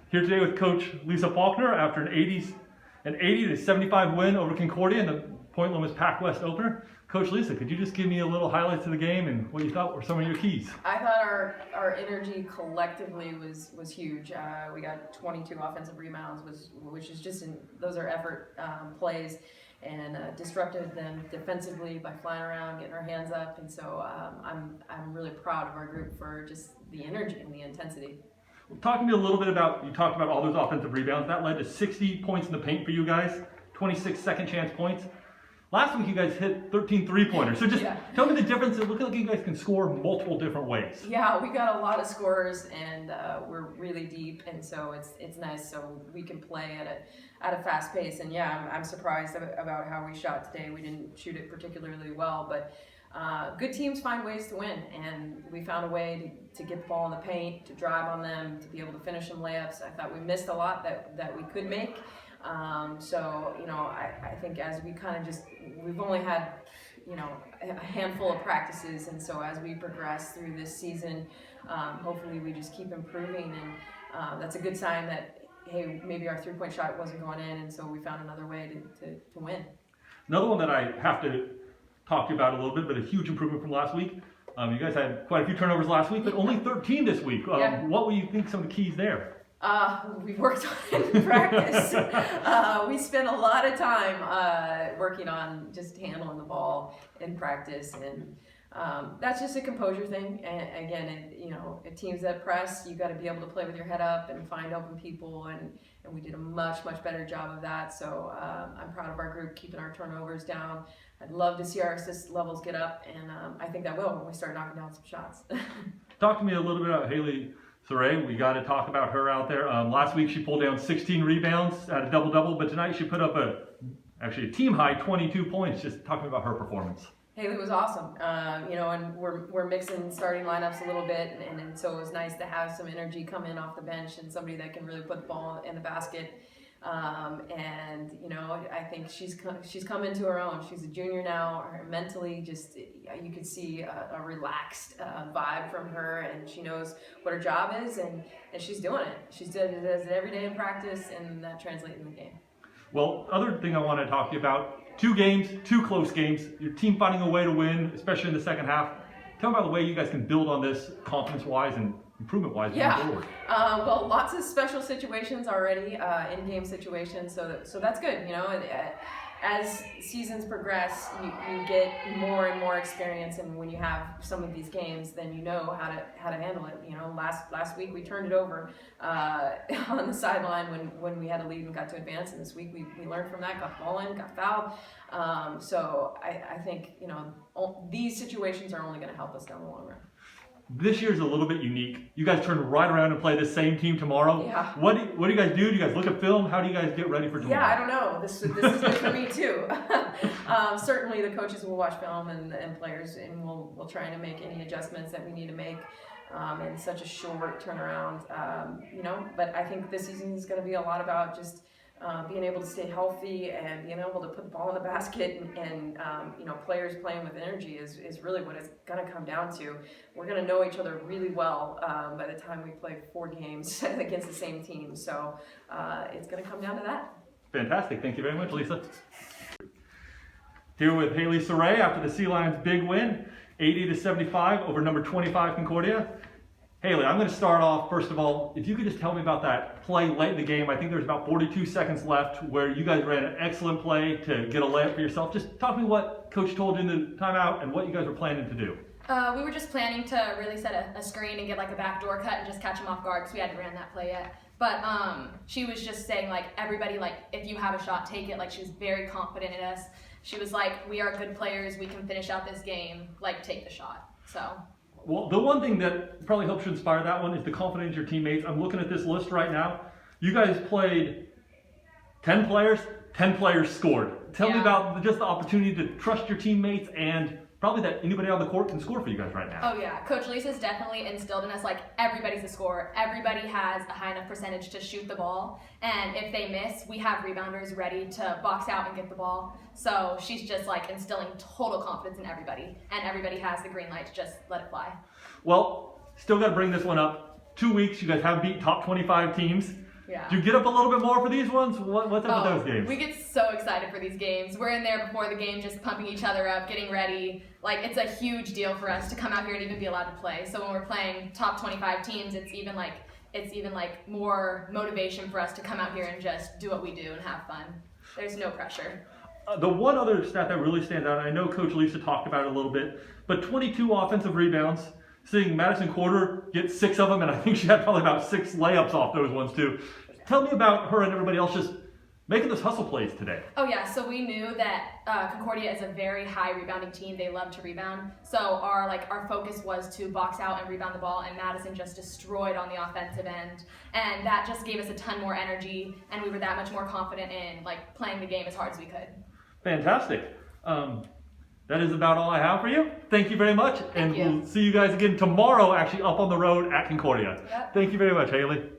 Here today with Coach Lisa Faulkner after an 80-75 win over Concordia in the Point Lomas Pac West opener. Coach Lisa, could you just give me a little highlights of the game and what you thought were some of your keys? I thought our energy collectively was huge. We got 22 offensive rebounds, which is just those are effort plays, and disrupted them defensively by flying around, getting our hands up, and so I'm really proud of our group for just the energy and the intensity. Well, talk to me a little bit about, you talked about all those offensive rebounds. That led to 60 points in the paint for you guys, 26 second chance points. Last week you guys hit 13 three-pointers. So just tell me the difference. It looks like you guys can score multiple different ways. Yeah, we got a lot of scorers, and we're really deep, and so it's nice. So we can play at a fast pace. And yeah, I'm surprised about how we shot today. We didn't shoot it particularly well, but good teams find ways to win, and we found a way to get the ball in the paint, to drive on them, to be able to finish some layups. I thought we missed a lot that we could make. So, I think as we kind of we've only had, a handful of practices, and so as we progress through this season, hopefully we just keep improving, and that's a good sign that, hey, maybe our three-point shot wasn't going in, and so we found another way to win. Another one that I have to talk to you about a little bit, but a huge improvement from last week. You guys had quite a few turnovers last week, but only 13 this week. What would you think some of the keys there? We worked on it in practice. We spent a lot of time working on just handling the ball in practice, and that's just a composure thing. And again, teams that press, you got to be able to play with your head up and find open people, and we did a much better job of that. So I'm proud of our group keeping our turnovers down. I'd love to see our assist levels get up, and I think that will when we start knocking down some shots. Talk to me a little bit about Haylee Saurette. We got to talk about her out there. Last week she pulled down 16 rebounds at a double-double, but tonight she put up actually a team-high 22 points. Just talking about her performance. Haley was awesome, and we're mixing starting lineups a little bit, and so it was nice to have some energy come in off the bench and somebody that can really put the ball in the basket. I think she's come into her own. She's a junior now. Mentally, you could see a relaxed vibe from her, and she knows what her job is, and she's doing it. She does it every day in practice, and that translates in the game. Well, other thing I want to talk to you about, 2 games, 2 close games, your team finding a way to win, especially in the second half. Tell me about the way you guys can build on this confidence-wise and improvement-wise moving forward. Well, lots of special situations already, in-game situations, so that's good. As seasons progress, you get more and more experience, and when you have some of these games, then you know how to handle it. Last week we turned it over on the sideline when we had a lead and got to advance, and this week we learned from that, got the ball in, got fouled. So I think these situations are only going to help us down the long run. This year's a little bit unique. You guys turn right around and play the same team tomorrow. Yeah. What do you guys do? Do you guys look at film? How do you guys get ready for tomorrow? Yeah, I don't know. This is new for me too. Certainly the coaches will watch film and players, and we'll try to make any adjustments that we need to make in such a short turnaround. But I think this season is going to be a lot about just being able to stay healthy and being able to put the ball in the basket, and players playing with energy is really what it's going to come down to. We're going to know each other really well by the time we play 4 games against the same team. So it's going to come down to that. Fantastic. Thank you very much, Lisa. Here with Haylee Saurette after the Sea Lions' big win, 80-75 over number 25 Concordia. Haylee, I'm going to start off, first of all, if you could just tell me about that play late in the game. I think there's about 42 seconds left where you guys ran an excellent play to get a layup for yourself. Just talk to me what Coach told you in the timeout and what you guys were planning to do. We were just planning to really set a screen and get like a backdoor cut and just catch him off guard because we hadn't ran that play yet. But she was just saying, everybody, if you have a shot, take it. She was very confident in us. She was like, we are good players. We can finish out this game. Take the shot. So. Well, the one thing that probably helps you inspire that one is the confidence in your teammates. I'm looking at this list right now. You guys played 10 players, 10 players scored. Tell me about just the opportunity to trust your teammates and probably that anybody on the court can score for you guys right now. Oh yeah, Coach Lisa's definitely instilled in us everybody's a scorer. Everybody has a high enough percentage to shoot the ball, and if they miss, we have rebounders ready to box out and get the ball. So she's just instilling total confidence in everybody, and everybody has the green light to just let it fly. Well, still got to bring this one up. 2 weeks, you guys have beat top 25 teams. Yeah. Do you get up a little bit more for these ones? What's up with those games? We get so excited for these games. We're in there before the game just pumping each other up, getting ready. Like, it's a huge deal for us to come out here and even be allowed to play. So when we're playing top 25 teams, it's even like more motivation for us to come out here and just do what we do and have fun. There's no pressure. The one other stat that really stands out, and I know Coach Lisa talked about it a little bit, but 22 offensive rebounds. Seeing Madison Quarter get 6 of them, and I think she had probably about 6 layups off those ones too. Tell me about her and everybody else just making those hustle plays today. Oh yeah, so we knew that Concordia is a very high rebounding team. They love to rebound. So our focus was to box out and rebound the ball, and Madison just destroyed on the offensive end. And that just gave us a ton more energy, and we were that much more confident in playing the game as hard as we could. Fantastic. That is about all I have for you. Thank you very much. Thank you. We'll see you guys again tomorrow, actually up on the road at Concordia. Yep. Thank you very much, Haylee.